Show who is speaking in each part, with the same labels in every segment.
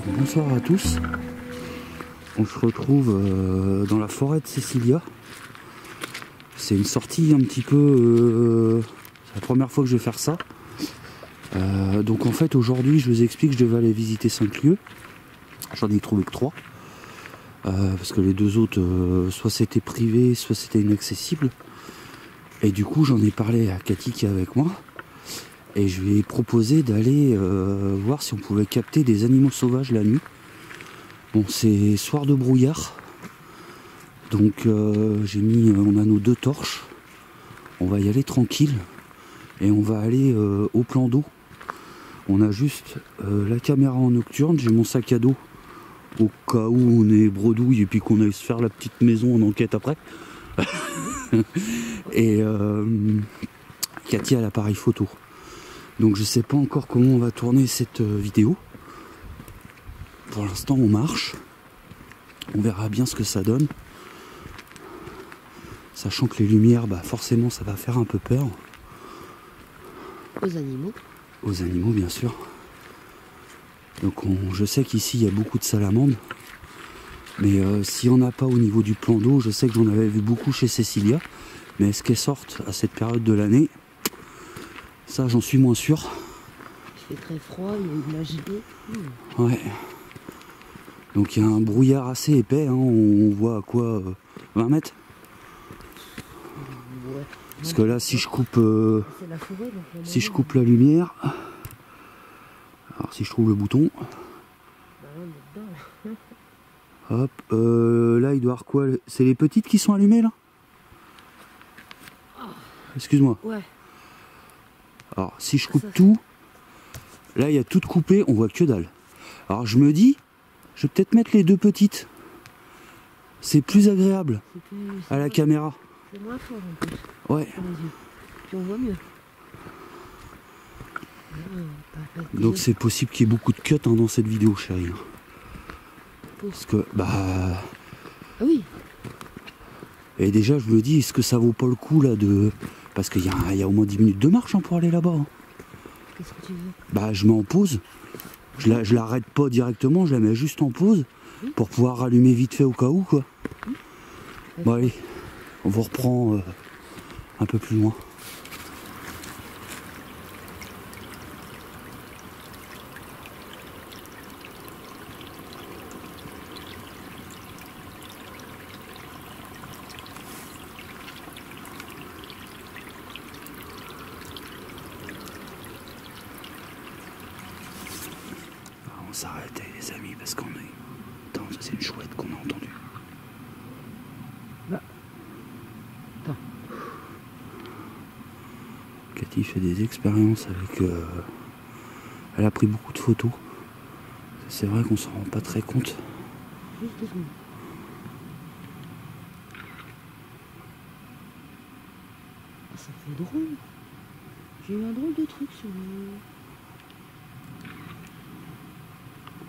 Speaker 1: Bonsoir à tous. On se retrouve dans la forêt de Cécilia. C'est une sortie un petit peu... c'est la première fois que je vais faire ça. Donc en fait aujourd'hui je vous explique, je devais aller visiter 5 lieux. J'en ai trouvé que 3. Parce que les 2 autres, soit c'était privé, soit c'était inaccessible. Et du coup j'en ai parlé à Cathy qui est avec moi. Et je lui ai proposé d'aller voir si on pouvait capter des animaux sauvages la nuit. Bon, c'est soir de brouillard. Donc on a nos 2 torches. On va y aller tranquille. Et on va aller au plan d'eau. On a juste la caméra en nocturne. J'ai mon sac à dos au cas où on est bredouille et puis qu'on aille se faire la petite maison en enquête après. Et Cathy a l'appareil photo. Donc je sais pas encore comment on va tourner cette vidéo. Pour l'instant on marche. On verra bien ce que ça donne. Sachant que les lumières, bah forcément ça va faire un peu peur.
Speaker 2: Aux animaux.
Speaker 1: Aux animaux bien sûr. Donc je sais qu'ici il y a beaucoup de salamandres. Mais s'il n'y en a pas au niveau du plan d'eau, je sais que j'en avais vu beaucoup chez Cécilia. Mais est-ce qu'elles sortent à cette période de l'année? Ça j'en suis moins sûr.
Speaker 2: Il fait très froid, il y a de la gelée.
Speaker 1: Ouais. Donc il y a un brouillard assez épais, hein. On voit à quoi 20 mètres.
Speaker 2: Ouais.
Speaker 1: Parce que là si je coupe
Speaker 2: C'est la forêt, donc
Speaker 1: si je coupe la lumière. Alors si je trouve le bouton.
Speaker 2: Bah, on est dedans.
Speaker 1: Hop, là il doit y avoir quoi? C'est les petites qui sont allumées là? Excuse-moi.
Speaker 2: Ouais.
Speaker 1: Alors si je coupe tout, là il y a tout coupé, on voit que dalle. Alors je me dis, je vais peut-être mettre les 2 petites. C'est plus agréable à la caméra.
Speaker 2: C'est moins fort en plus.
Speaker 1: Ouais.
Speaker 2: Pour les yeux. Puis on voit mieux.
Speaker 1: Donc c'est possible qu'il y ait beaucoup de cuts dans cette vidéo, chérie. Parce que, bah...
Speaker 2: Ah oui.
Speaker 1: Et déjà je me dis, est-ce que ça vaut pas le coup là de... Parce qu'il y a au moins 10 minutes de marche hein, pour aller là-bas. Hein.
Speaker 2: Qu'est-ce que tu veux?
Speaker 1: Bah je mets en pause. Je l'arrête pas directement, je la mets juste en pause. Pour pouvoir rallumer vite fait au cas où quoi. Bon allez, on vous reprend un peu plus loin. On s'arrête les amis parce qu'on est... Attends, ça c'est une chouette qu'on a entendue.
Speaker 2: Là. Attends.
Speaker 1: Cathy fait des expériences avec... Elle a pris beaucoup de photos. C'est vrai qu'on s'en rend pas très compte.
Speaker 2: Juste 2 secondes. Ah, ça fait drôle. J'ai eu un drôle de truc sur le...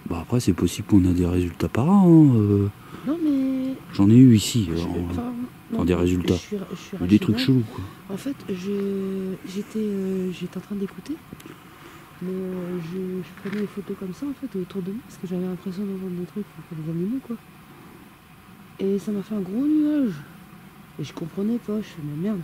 Speaker 1: Bah après c'est possible qu'on a des résultats par an. Hein,
Speaker 2: Non mais...
Speaker 1: J'en ai eu ici.
Speaker 2: Non,
Speaker 1: des résultats.
Speaker 2: Je suis
Speaker 1: Des trucs chelous quoi.
Speaker 2: En fait, j'étais en train d'écouter, mais je prenais des photos comme ça en fait autour de moi parce que j'avais l'impression d'entendre des trucs pour des animaux quoi. Et ça m'a fait un gros nuage. Et je comprenais pas, je fais mais merde.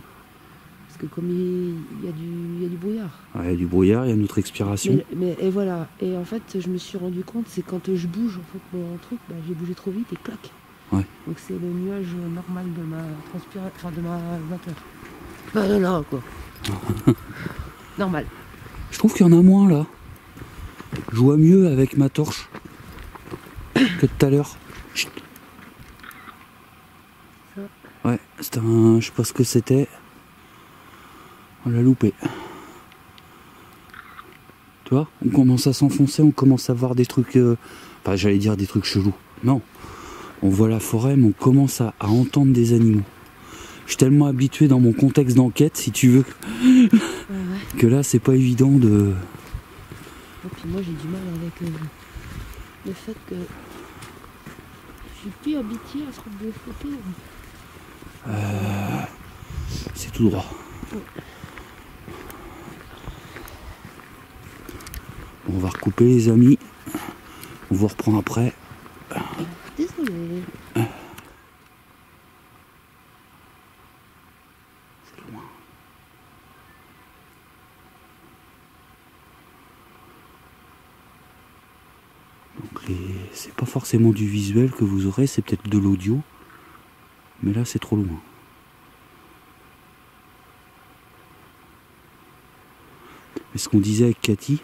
Speaker 2: Parce que comme il y a du brouillard.
Speaker 1: Ouais, il y a du brouillard, il y a notre expiration.
Speaker 2: Et voilà. Et en fait, je me suis rendu compte, c'est quand je bouge en fait mon truc, bah, j'ai bougé trop vite et clac.
Speaker 1: Ouais.
Speaker 2: Donc c'est le nuage normal de ma transpiration, enfin de ma vapeur. Bah non, quoi. Normal.
Speaker 1: Je trouve qu'il y en a moins là. Je vois mieux avec ma torche que tout à l'heure. Chut.
Speaker 2: Ça.
Speaker 1: Ouais, c'était un... Je sais pas ce que c'était. On l'a loupé. Tu vois, on commence à s'enfoncer, on commence à voir des trucs... Enfin, j'allais dire des trucs chelous. Non. On voit la forêt, mais on commence à entendre des animaux. Je suis tellement habitué dans mon contexte d'enquête, si tu veux, que là, c'est pas évident de...
Speaker 2: Et puis moi, j'ai du mal avec le fait que je suis plus habitué à ce truc de photo.
Speaker 1: C'est tout droit. On va recouper les amis. On vous reprend après.
Speaker 2: Désolé.
Speaker 1: C'est loin. Donc c'est pas forcément du visuel que vous aurez, c'est peut-être de l'audio. Mais là c'est trop loin. Mais ce qu'on disait avec Cathy,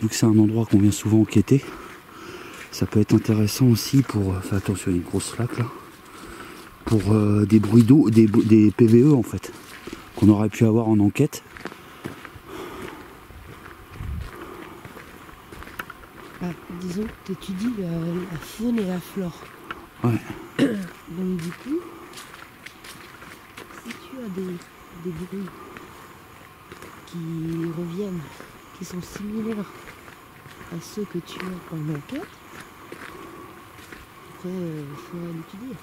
Speaker 1: vu que c'est un endroit qu'on vient souvent enquêter, ça peut être intéressant aussi pour... Fais attention, il y a une grosse flaque là. Pour des bruits d'eau, des PVE en fait, qu'on aurait pu avoir en enquête.
Speaker 2: Disons que tu étudies la faune et la flore.
Speaker 1: Ouais.
Speaker 2: Donc du coup, si tu as des bruits qui reviennent, qui sont similaires à ceux que tu as en enquête, après il faudra l'étudier.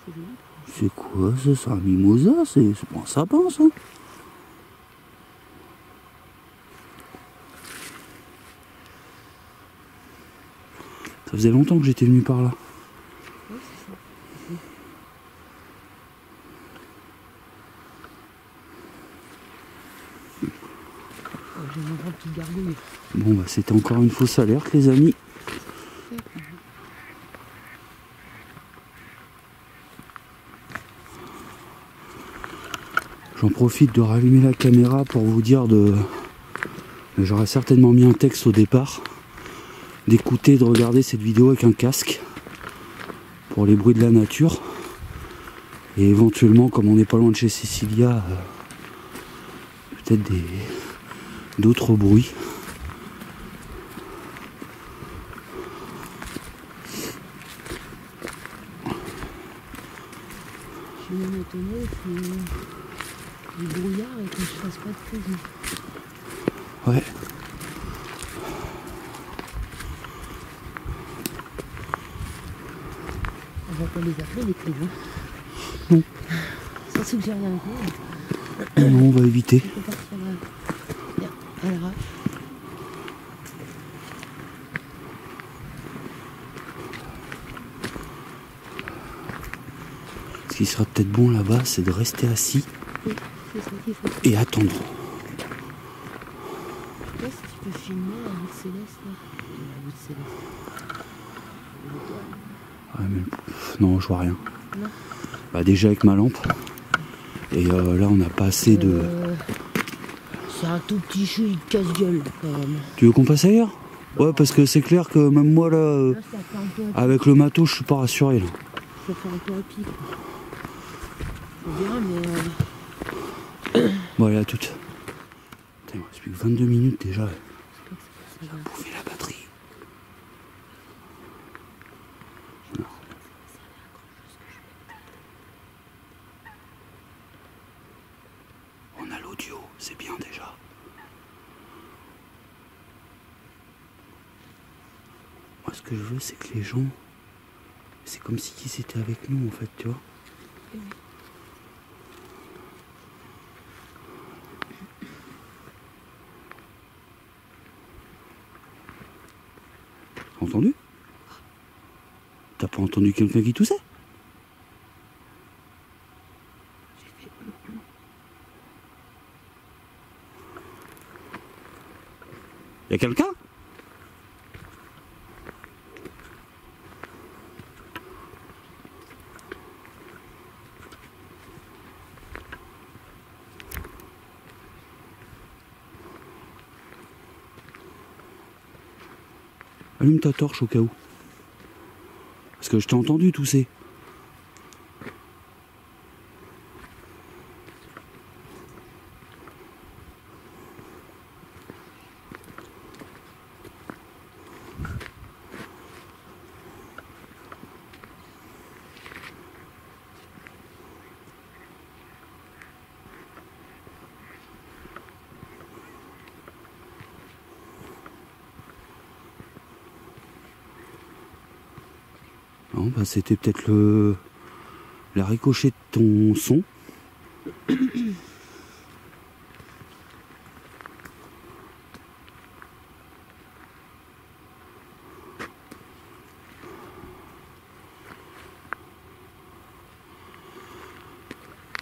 Speaker 2: C'est joli.
Speaker 1: C'est quoi ça? C'est un mimosa? C'est pas un sapin ça? Ça faisait longtemps que j'étais venu par là.
Speaker 2: Ouais, c'est ça. J'ai une grande petite gargouille.
Speaker 1: Bon bah c'était encore une fausse alerte les amis. J'en profite de rallumer la caméra pour vous dire de... J'aurais certainement mis un texte au départ. D'écouter, de regarder cette vidéo avec un casque. Pour les bruits de la nature. Et éventuellement, comme on n'est pas loin de chez Cécilia, peut-être d'autres bruits.
Speaker 2: Je suis même étonnée du brouillard et que je fasse pas de prévu.
Speaker 1: Ouais.
Speaker 2: On va pas les appeler les prévus.
Speaker 1: Non.
Speaker 2: Ça suggère rien.
Speaker 1: Non, on va éviter.
Speaker 2: On peut partir à l'arrache.
Speaker 1: Ce qui sera peut-être bon là-bas, c'est de rester assis
Speaker 2: Oui, c'est ça qu'il faut.
Speaker 1: et attendre.
Speaker 2: Je sais pas si tu peux filmer la voûte céleste là. La voûte céleste.
Speaker 1: Ouais, mais non, je vois rien.
Speaker 2: Non.
Speaker 1: Bah déjà avec ma lampe. Et là, on n'a pas assez de...
Speaker 2: C'est un tout petit chou de casse-gueule quand même.
Speaker 1: Tu veux qu'on passe ailleurs? Ouais, parce que c'est clair que même moi là,
Speaker 2: Là, ça fait un peu à
Speaker 1: avec le matos, je suis pas rassuré là.
Speaker 2: ça fait un peu à pic. On verra, mais
Speaker 1: Bon, allez, à toutes. Putain, il me reste plus que 22 minutes déjà.
Speaker 2: ça va.
Speaker 1: Bouffer la batterie. On a l'audio, c'est bien déjà. Moi, ce que je veux, c'est que les gens... C'est comme si ils étaient avec nous, en fait, tu vois. T'as entendu? T'as pas entendu quelqu'un qui toussait? Y'a quelqu'un? Allume ta torche au cas où. Parce que je t'ai entendu tousser. Non, bah c'était peut-être la ricochet de ton son.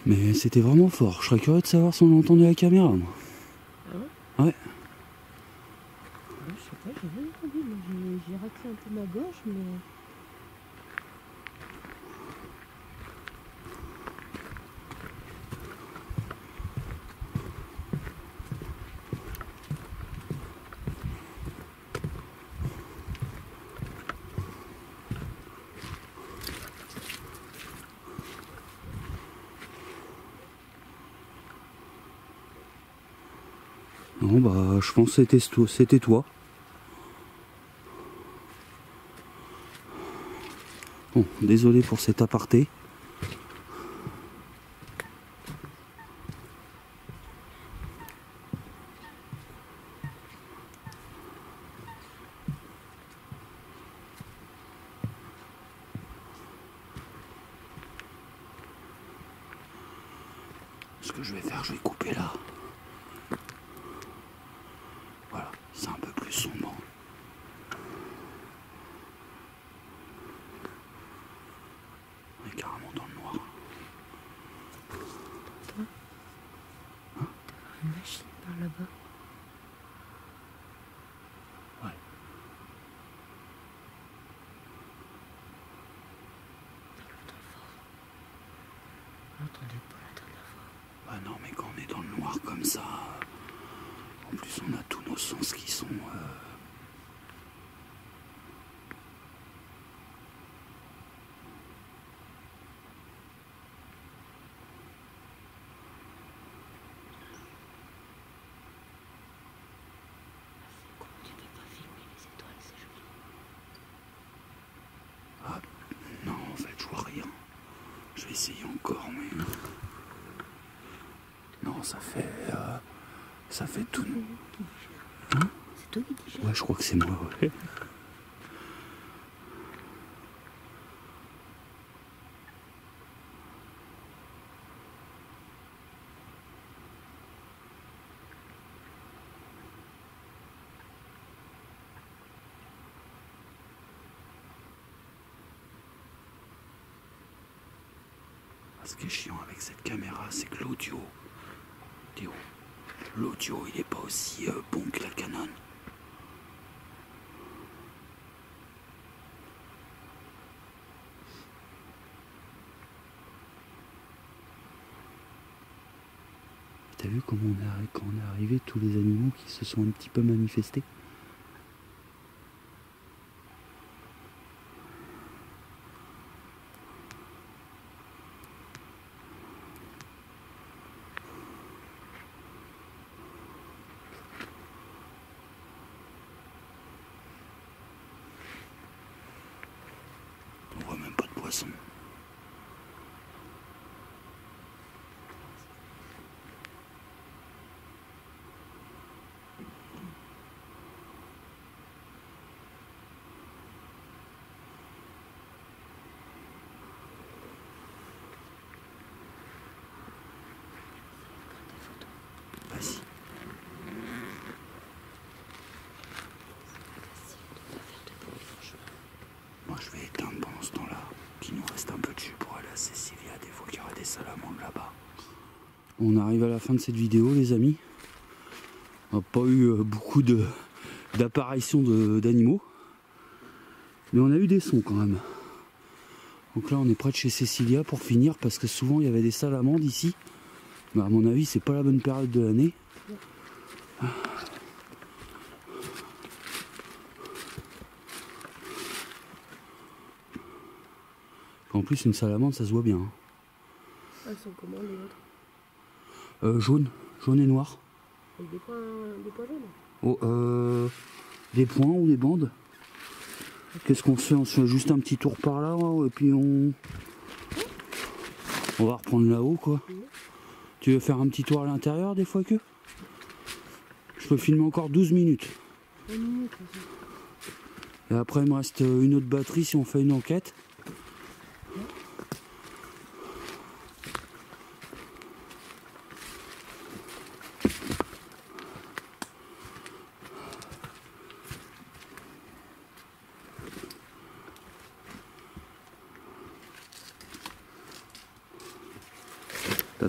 Speaker 1: Mais c'était vraiment fort. Je serais curieux de savoir si on a entendu la caméra, moi.
Speaker 2: Ah ouais?
Speaker 1: Ouais.
Speaker 2: Je sais pas, j'ai rien entendu. Moi, j'ai raclé un peu ma gorge, mais.
Speaker 1: Non, bah, je pense que c'était toi. Bon, désolé pour cet aparté. Ce que je vais faire, je vais couper là. Voilà, c'est un peu plus sombre. On est carrément dans le noir.
Speaker 2: Une machine par là-bas.
Speaker 1: Ouais.
Speaker 2: On l'entendait pas la dernière fois.
Speaker 1: Bah non, mais quand on est dans le noir comme ça, en plus on a tous nos sens qui sont...
Speaker 2: Comment tu peux pas filmer les étoiles, c'est joli.
Speaker 1: Ah, non, en fait, je vois rien. Je vais essayer encore, mais... Non, ça fait tout... Hein?
Speaker 2: C'est toi qui digères?
Speaker 1: Ouais, je crois que c'est moi, ouais. Ce qui est chiant avec cette caméra, c'est que l'audio, Théo, l'audio il est pas aussi bon que la Canon. T'as vu comment quand on est arrivé, tous les animaux qui se sont un petit peu manifestés? On voit même pas de poissons. Vas-y. Moi je vais éteindre pendant ce temps-là, qu'il nous reste un peu de jus pour aller à Cecilia, des fois qu'il y aura des salamandres là-bas. On arrive à la fin de cette vidéo, les amis. On n'a pas eu beaucoup d'apparitions d'animaux, mais on a eu des sons quand même. Donc là on est près de chez Cecilia pour finir, parce que souvent il y avait des salamandres ici, mais à mon avis c'est pas la bonne période de l'année. En plus une salamandre ça se voit bien. Hein.
Speaker 2: Elles sont comment les autres?
Speaker 1: Jaune et noir.
Speaker 2: Avec des points jaunes?
Speaker 1: Oh, des points ou des bandes. Qu'est-ce qu'on se fait? On se fait juste un petit tour par là, et puis on va reprendre là-haut, quoi. Tu veux faire un petit tour à l'intérieur des fois que? Je peux filmer encore 12 minutes.
Speaker 2: 1 minute,
Speaker 1: Et après il me reste une autre batterie si on fait une enquête.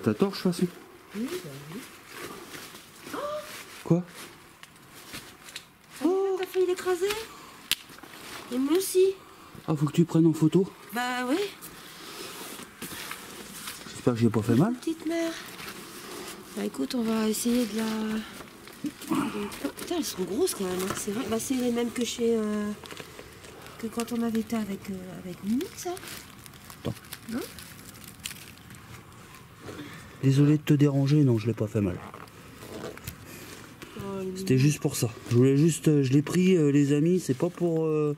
Speaker 1: ta torche de toute façon.
Speaker 2: Oui, bah oui.
Speaker 1: Quoi?
Speaker 2: Oh, t'as failli l'écraser? Et moi aussi.
Speaker 1: Ah, faut que tu prennes en photo.
Speaker 2: Bah oui.
Speaker 1: J'espère que j'ai pas fait mal.
Speaker 2: Petite mère. Bah écoute, on va essayer de la... Putain, elles sont grosses quand même, hein. C'est vrai. Bah c'est les mêmes que chez... que quand on avait été avec Mimi, ça.
Speaker 1: Attends.
Speaker 2: Non?
Speaker 1: Désolé de te déranger, non, je l'ai pas fait mal.
Speaker 2: Oh,
Speaker 1: C'était juste pour ça. Je voulais juste... je l'ai pris, les amis, c'est pas pour...
Speaker 2: Oh,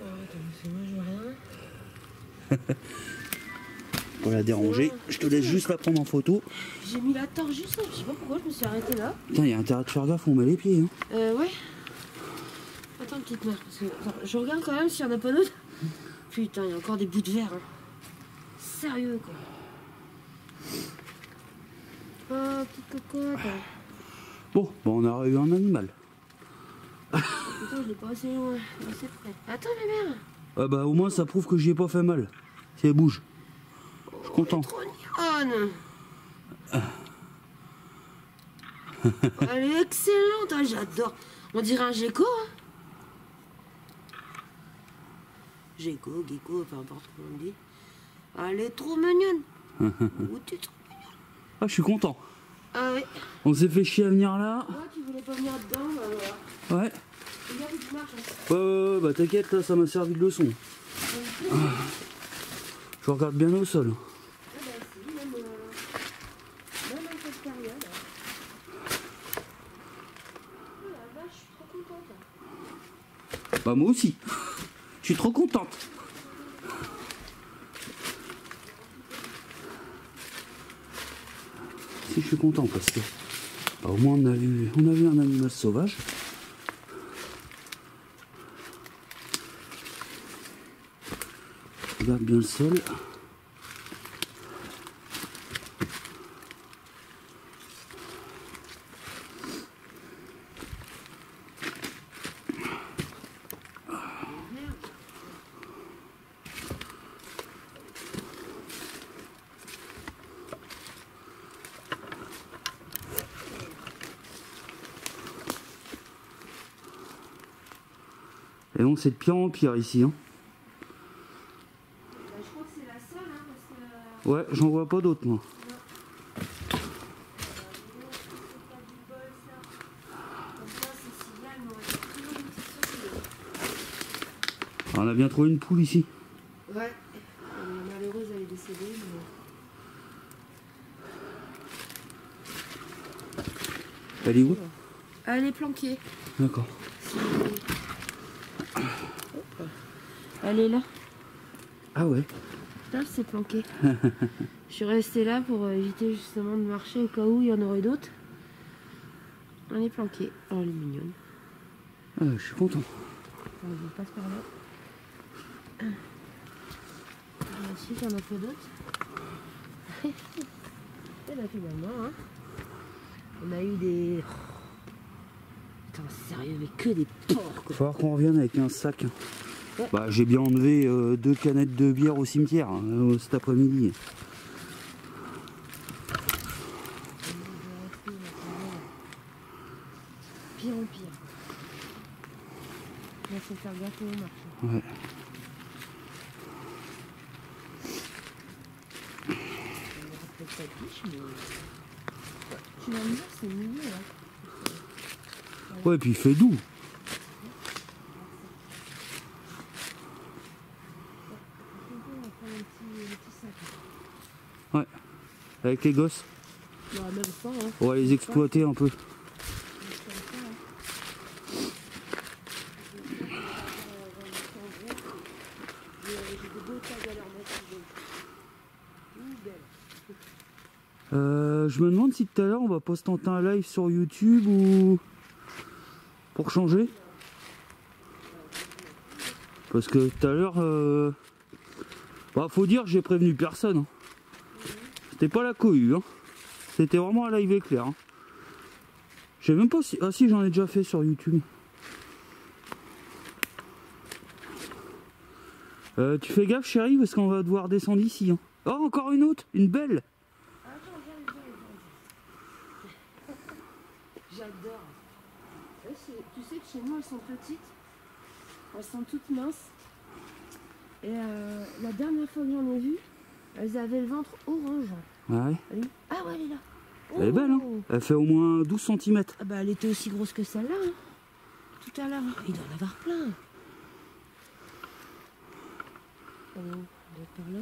Speaker 2: attends, moi je vois rien.
Speaker 1: pour la déranger. Je te laisse juste la prendre en photo.
Speaker 2: J'ai mis la torche juste là, je sais pas pourquoi je me suis arrêtée là.
Speaker 1: Putain, il y a intérêt de faire gaffe, on met les pieds. Hein.
Speaker 2: Ouais. Attends, petite mère, parce que attends, je regarde quand même s'il n'y en a pas d'autres. Putain, il y a encore des bouts de verre. Hein. Sérieux quoi. Oh, petite cocotte.
Speaker 1: Bon, on a eu un animal.
Speaker 2: Attends, je l'ai pas assez loin, assez près. Attends, ma mère.
Speaker 1: Ah bah au moins ça prouve que j'y ai pas fait mal. Si elle bouge. Je suis content.
Speaker 2: Trop mignonne. Elle est excellente, hein, j'adore. On dirait un gecko. Hein. Gecko, gecko, peu importe comment on dit. Elle est trop mignonne. Où tu es trop mignonne.
Speaker 1: Ah, je suis content.
Speaker 2: Ah oui.
Speaker 1: On s'est fait chier à venir là.
Speaker 2: Moi, tu voulais pas venir dedans, bah voilà.
Speaker 1: Ouais.
Speaker 2: Regarde où tu marches. Hein.
Speaker 1: Ouais, bah t'inquiète, là ça m'a servi de leçon. Je regarde bien au sol.
Speaker 2: Ah bah si, même à cette période. Oh la vache, je suis trop contente.
Speaker 1: Bah moi aussi. Je suis trop contente. Si je suis content parce que bah, au moins on a vu un animal sauvage. Regarde bien le sol. Et donc c'est de pire en pire ici. Hein.
Speaker 2: Bah, je crois que c'est la seule, hein, parce que...
Speaker 1: Ouais, j'en vois pas d'autres moi. On a bien trouvé une poule ici.
Speaker 2: Ouais. La malheureuse, elle est décédée. Mais...
Speaker 1: Elle est où?
Speaker 2: Elle est planquée.
Speaker 1: D'accord.
Speaker 2: Elle est là.
Speaker 1: Ah ouais.
Speaker 2: Là, c'est planqué. Je suis restée là pour éviter justement de marcher au cas où il y en aurait d'autres. Elle est planquée. Oh, elle est mignonne.
Speaker 1: Ah, je suis content.
Speaker 2: On passe par là. Ensuite, il y en a pas d'autres. Et là, finalement, hein, on a eu des... Putain, sérieux, mais que des porcs.
Speaker 1: Il va falloir qu'on revienne avec un sac.
Speaker 2: Ouais.
Speaker 1: Bah, j'ai bien enlevé 2 canettes de bière au cimetière cet après-midi.
Speaker 2: Pire en pire. Là, faut faire gaffe au marché.
Speaker 1: Ouais.
Speaker 2: Peut-être pas de biche, mais... Finalement, c'est mignon, là.
Speaker 1: Ouais, puis il fait doux. Ouais, avec les gosses.
Speaker 2: Bah, même pas, hein.
Speaker 1: On va les exploiter un peu. Je me demande si tout à l'heure on va pas se tenter un live sur YouTube ou pour changer. Parce que tout à l'heure, bah, faut dire que j'ai prévenu personne. Hein. C'était pas la cohue, hein. C'était vraiment un live éclair. Hein. Je sais même pas si... Ah si, j'en ai déjà fait sur YouTube. Tu fais gaffe chérie parce qu'on va devoir descendre ici. Hein. Oh, encore une autre, une belle.
Speaker 2: J'adore. Tu sais que chez moi, elles sont petites. Elles sont toutes minces. Et la dernière fois que j'en ai vu, elles avaient le ventre orange.
Speaker 1: Ouais.
Speaker 2: Ah ouais, elle est là.
Speaker 1: Elle est belle, hein. Elle fait au moins 12 cm.
Speaker 2: Ah bah, elle était aussi grosse que celle-là. Hein. Tout à l'heure. Il doit en avoir plein. Elle est où? Elle doit être par là.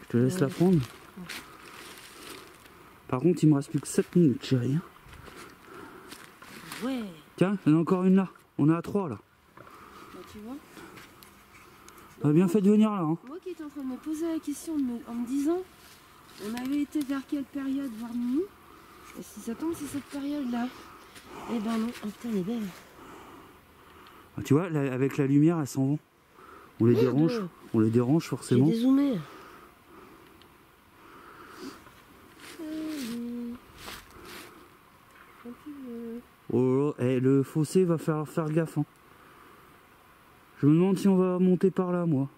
Speaker 1: Je te laisse la prendre. Par contre, il me reste plus que 7 minutes, chérie.
Speaker 2: Ouais.
Speaker 1: Tiens, il y en a encore une là. On est à 3 là.
Speaker 2: Bah, tu vois.
Speaker 1: On a bien fait de venir là. Hein.
Speaker 2: Moi qui étais en train de me poser la question en me disant, on avait été vers quelle période voir Mimi? Et si ça tombe, c'est cette période-là. Eh ben non. Oh putain, elle est belle.
Speaker 1: Ah, tu vois, là, avec la lumière, elles s'en vont. On les dérange. On les dérange forcément.
Speaker 2: J'ai dézoomé.
Speaker 1: Oh, eh, le fossé va faire gaffe. Hein. Je me demande si on va monter par là, moi.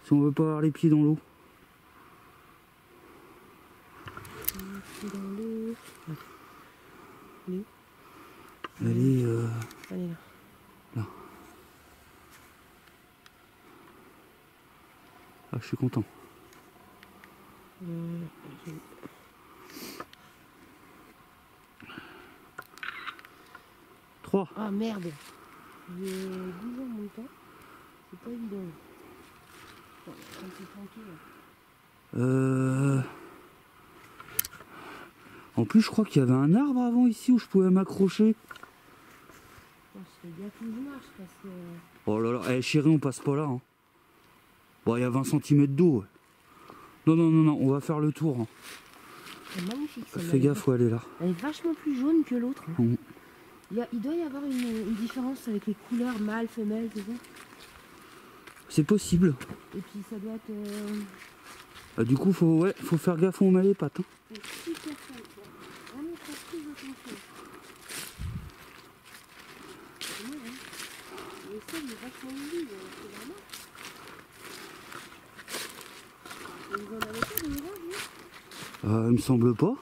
Speaker 1: Si on veut pas avoir les pieds dans l'eau. Elle est
Speaker 2: Elle est là.
Speaker 1: là. Ah, je suis content. 3.
Speaker 2: Ah merde. J'ai 10 ans en même temps. C'est pas évident. Bon, un petit tranquille.
Speaker 1: En plus, je crois qu'il y avait un arbre avant ici où je pouvais m'accrocher.
Speaker 2: Je fais gaffe où je marche parce que...
Speaker 1: Oh là là, eh, chérie, on passe pas là. Hein. Bon, il y a 20 cm d'eau. Ouais. Non, non, non, non, on va faire le tour. Hein.
Speaker 2: C'est magnifique.
Speaker 1: Fais gaffe où elle est là.
Speaker 2: Elle est vachement plus jaune que l'autre. Hein.
Speaker 1: Mmh.
Speaker 2: Il doit y avoir une différence avec les couleurs mâle, femelle, c'est ça?
Speaker 1: C'est possible.
Speaker 2: Et puis ça doit être...
Speaker 1: Du coup, faut faire gaffe où on met les pattes. Hein.
Speaker 2: C'est super simple. On est pas plus attention. C'est moi, hein. Le sol est vachement uni, c'est normal. Et vous en avez pas de mirage,
Speaker 1: Il me semble pas.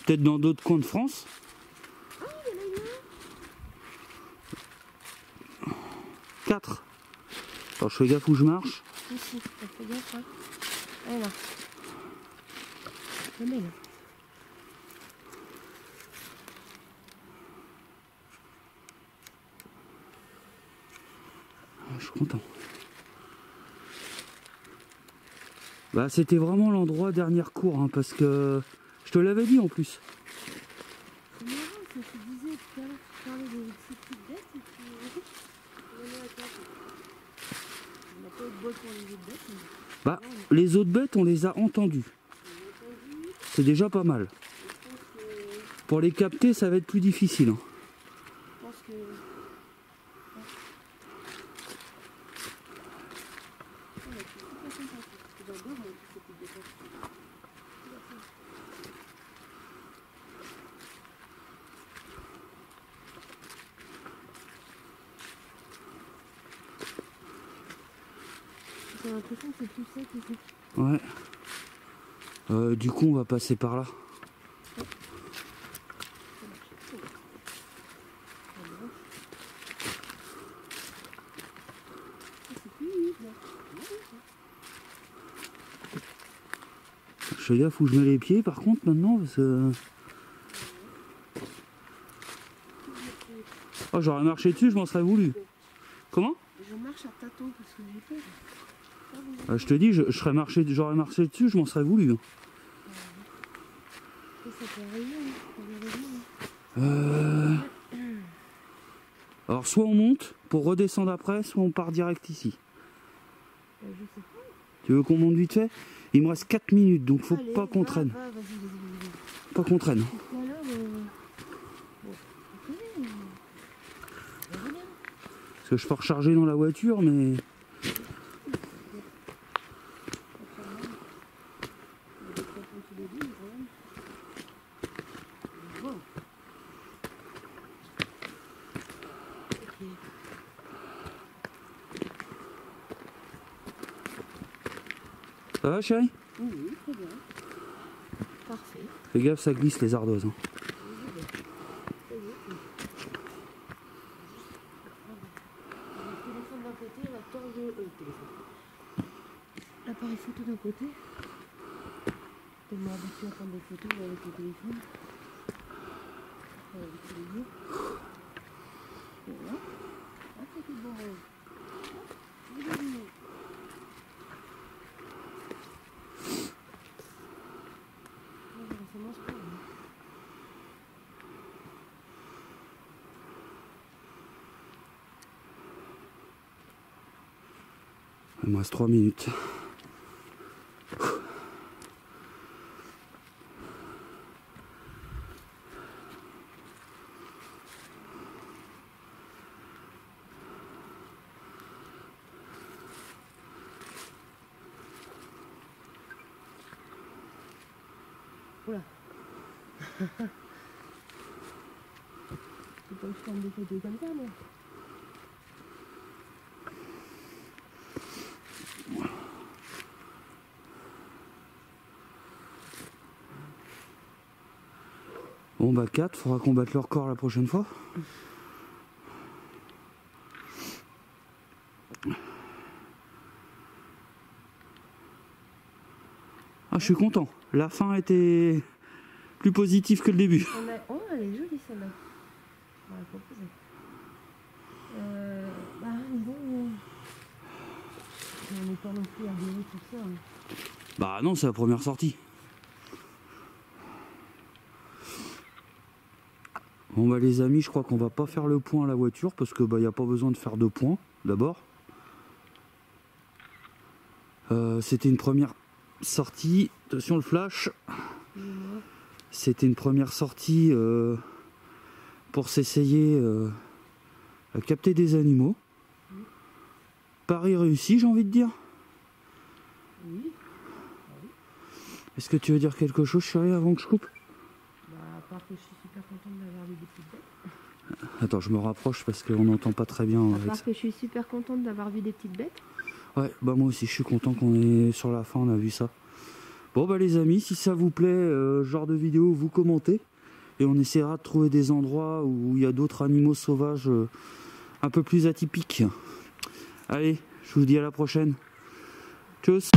Speaker 1: Peut-être dans d'autres coins de France.
Speaker 2: Ah, il y en a une.
Speaker 1: 4. Alors je fais gaffe où je marche.
Speaker 2: Ici, fais gaffe, hein. Elle est là. La belle.
Speaker 1: Je suis content. Bah c'était vraiment l'endroit dernière cour, hein, parce que je te l'avais dit en plus.
Speaker 2: C'est marrant ce que tu disais tout à l'heure, tu parlais de ces petites bêtes et puis... On n'a pas eu de bol pour les autres bêtes. Mais...
Speaker 1: Bah les autres bêtes on les a entendues. C'est déjà pas mal. Pour les capter ça va être plus difficile. Hein.
Speaker 2: Je pense que... J'ai l'impression que c'est tout sec ici.
Speaker 1: Ouais. Du coup on va passer par là. Je fais gaffe où je mets les pieds par contre maintenant parce que... Oh j'aurais marché dessus, je m'en serais voulu. Comment?
Speaker 2: Je marche à tâtons parce que j'ai peur.
Speaker 1: Je te dis, j'aurais marché dessus, je m'en serais voulu.
Speaker 2: Ça peut arriver, hein.
Speaker 1: Alors soit on monte pour redescendre après, soit on part direct ici.
Speaker 2: Je sais pas.
Speaker 1: Tu veux qu'on monte vite fait? Il me reste 4 minutes, donc faut
Speaker 2: Allez,
Speaker 1: pas qu'on traîne.
Speaker 2: vas-y.
Speaker 1: Pas qu'on traîne.
Speaker 2: Tout à l'heure,
Speaker 1: Parce que je peux recharger dans la voiture, mais... Ça va chérie?
Speaker 2: Oui, très bien. Parfait.
Speaker 1: Fais gaffe, ça glisse les ardoises. Hein.
Speaker 2: L'appareil photo d'un côté. Tellement habitué à prendre des photos avec le téléphone. Avec le téléphone. Voilà. Ah, c'est tout bon. Ça mange pas.
Speaker 1: Il me reste 3 minutes.
Speaker 2: Oula. C'est pas que je prenne des photos comme ça, moi.
Speaker 1: Bon bah 4, faudra qu'on batte le record la prochaine fois. Ah, je suis content. La fin était plus positive que le début.
Speaker 2: Oh, elle est jolie celle-là. On va la proposer. Disons, on n'est pas non plus à gérer tout ça. Hein.
Speaker 1: Bah non, c'est la première sortie. Bon bah les amis, je crois qu'on va pas faire le point à la voiture parce que bah il n'y a pas besoin de faire 2 points d'abord. C'était une première sortie, attention le flash. C'était une première sortie pour s'essayer à capter des animaux. Pari réussi, j'ai envie de dire.
Speaker 2: Oui.
Speaker 1: Est-ce que tu veux dire quelque chose chérie avant que je coupe?
Speaker 2: Bah à part que je suis super contente d'avoir vu des petites bêtes.
Speaker 1: Attends, je me rapproche parce qu'on n'entend pas très bien.
Speaker 2: À part que je suis super contente d'avoir vu des petites bêtes.
Speaker 1: Ouais, bah moi aussi, je suis content qu'on est sur la fin, on a vu ça. Bon bah les amis, si ça vous plaît, ce genre de vidéo, vous commentez. Et on essaiera de trouver des endroits où il y a d'autres animaux sauvages un peu plus atypiques. Allez, je vous dis à la prochaine. Tchuss!